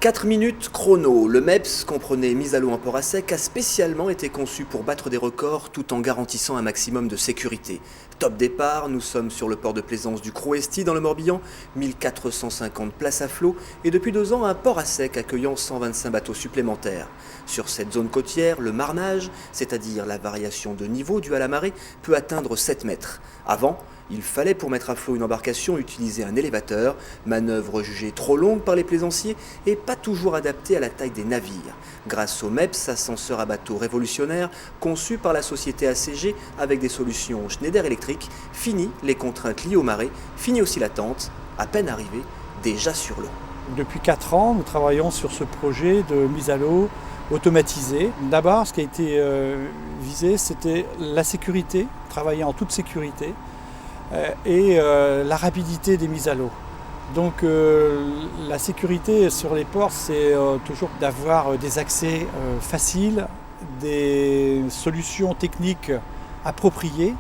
4 minutes chrono, le MEPS, comprenez mise à l'eau en port à sec, a spécialement été conçu pour battre des records tout en garantissant un maximum de sécurité. Top départ, nous sommes sur le port de plaisance du Crouesty dans le Morbihan, 1450 places à flot et depuis 2 ans un port à sec accueillant 125 bateaux supplémentaires. Sur cette zone côtière, le marnage, c'est-à-dire la variation de niveau due à la marée, peut atteindre 7 mètres. Avant, il fallait pour mettre à flot une embarcation utiliser un élévateur, manœuvre jugée trop longue par les plaisanciers et pas toujours adaptée à la taille des navires. Grâce au MEPS, ascenseur à bateau révolutionnaire, conçu par la société ACG avec des solutions Schneider Electric, fini les contraintes liées aux marées, fini aussi l'attente, à peine arrivé, déjà sur l'eau. Depuis 4 ans, nous travaillons sur ce projet de mise à l'eau automatisée. D'abord, ce qui a été visé, c'était la sécurité, travailler en toute sécurité, et la rapidité des mises à l'eau. Donc la sécurité sur les ports, c'est toujours d'avoir des accès faciles, des solutions techniques appropriées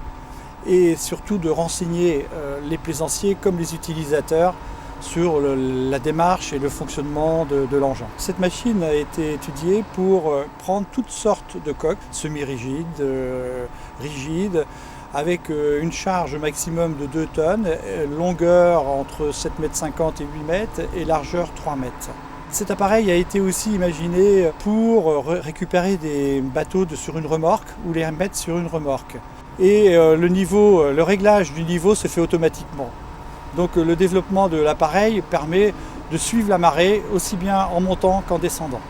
et surtout de renseigner les plaisanciers comme les utilisateurs sur la démarche et le fonctionnement de l'engin. Cette machine a été étudiée pour prendre toutes sortes de coques, semi-rigides, rigides, avec une charge maximum de 2 tonnes, longueur entre 7,50 m et 8 mètres et largeur 3 mètres. Cet appareil a été aussi imaginé pour récupérer des bateaux sur une remorque ou les mettre sur une remorque. Et le réglage du niveau se fait automatiquement. Donc le développement de l'appareil permet de suivre la marée aussi bien en montant qu'en descendant.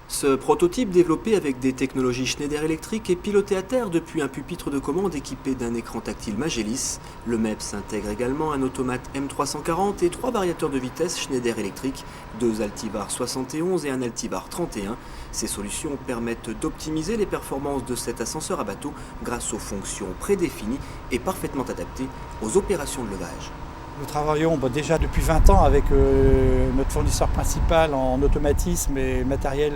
Ce prototype développé avec des technologies Schneider Electric est piloté à terre depuis un pupitre de commande équipé d'un écran tactile Magellis. Le MEPS intègre également un automate M340 et 3 variateurs de vitesse Schneider Electric, 2 Altivar 71 et un Altivar 31. Ces solutions permettent d'optimiser les performances de cet ascenseur à bateau grâce aux fonctions prédéfinies et parfaitement adaptées aux opérations de levage. Nous travaillons déjà depuis 20 ans avec notre fournisseur principal en automatisme et matériel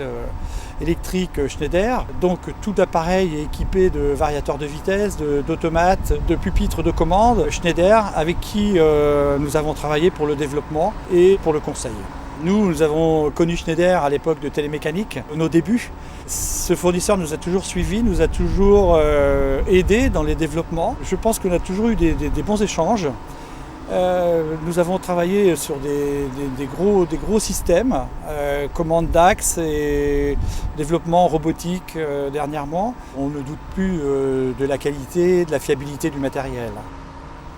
électrique Schneider. Donc tout appareil est équipé de variateurs de vitesse, d'automates, de pupitres de commande Schneider avec qui nous avons travaillé pour le développement et pour le conseil. Nous avons connu Schneider à l'époque de télémécanique, nos débuts. Ce fournisseur nous a toujours suivis, nous a toujours aidés dans les développements. Je pense qu'on a toujours eu des bons échanges. Nous avons travaillé sur des gros systèmes, commande d'axe et développement robotique dernièrement. On ne doute plus de la qualité, de la fiabilité du matériel.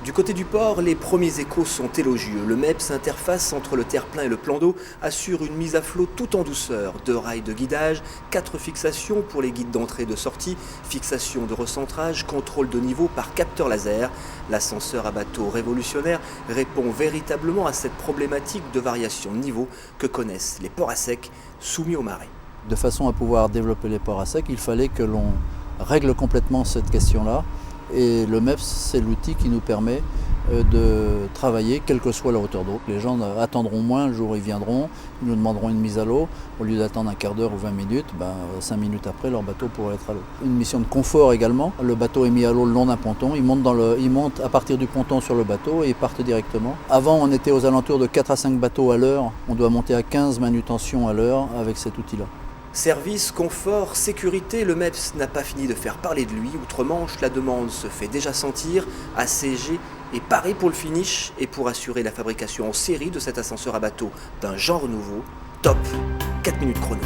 Du côté du port, les premiers échos sont élogieux. Le MEPS, interface entre le terre-plein et le plan d'eau, assure une mise à flot tout en douceur. 2 rails de guidage, 4 fixations pour les guides d'entrée et de sortie, fixation de recentrage, contrôle de niveau par capteur laser. L'ascenseur à bateau révolutionnaire répond véritablement à cette problématique de variation de niveau que connaissent les ports à sec soumis aux marées. De façon à pouvoir développer les ports à sec, il fallait que l'on règle complètement cette question-là. Et le MEPS, c'est l'outil qui nous permet de travailler, quelle que soit la hauteur d'eau. Les gens attendront moins, le jour où ils viendront, ils nous demanderont une mise à l'eau. Au lieu d'attendre un quart d'heure ou 20 minutes, 5 minutes après, leur bateau pourrait être à l'eau. Une mission de confort également. Le bateau est mis à l'eau le long d'un ponton. Ils montent à partir du ponton sur le bateau et ils partent directement. Avant, on était aux alentours de 4 à 5 bateaux à l'heure. On doit monter à 15 manutentions à l'heure avec cet outil-là. Service, confort, sécurité, le MEPS n'a pas fini de faire parler de lui. Outre-Manche, la demande se fait déjà sentir. ACG est paré pour le finish et pour assurer la fabrication en série de cet ascenseur à bateau d'un genre nouveau. Top, 4 minutes chrono.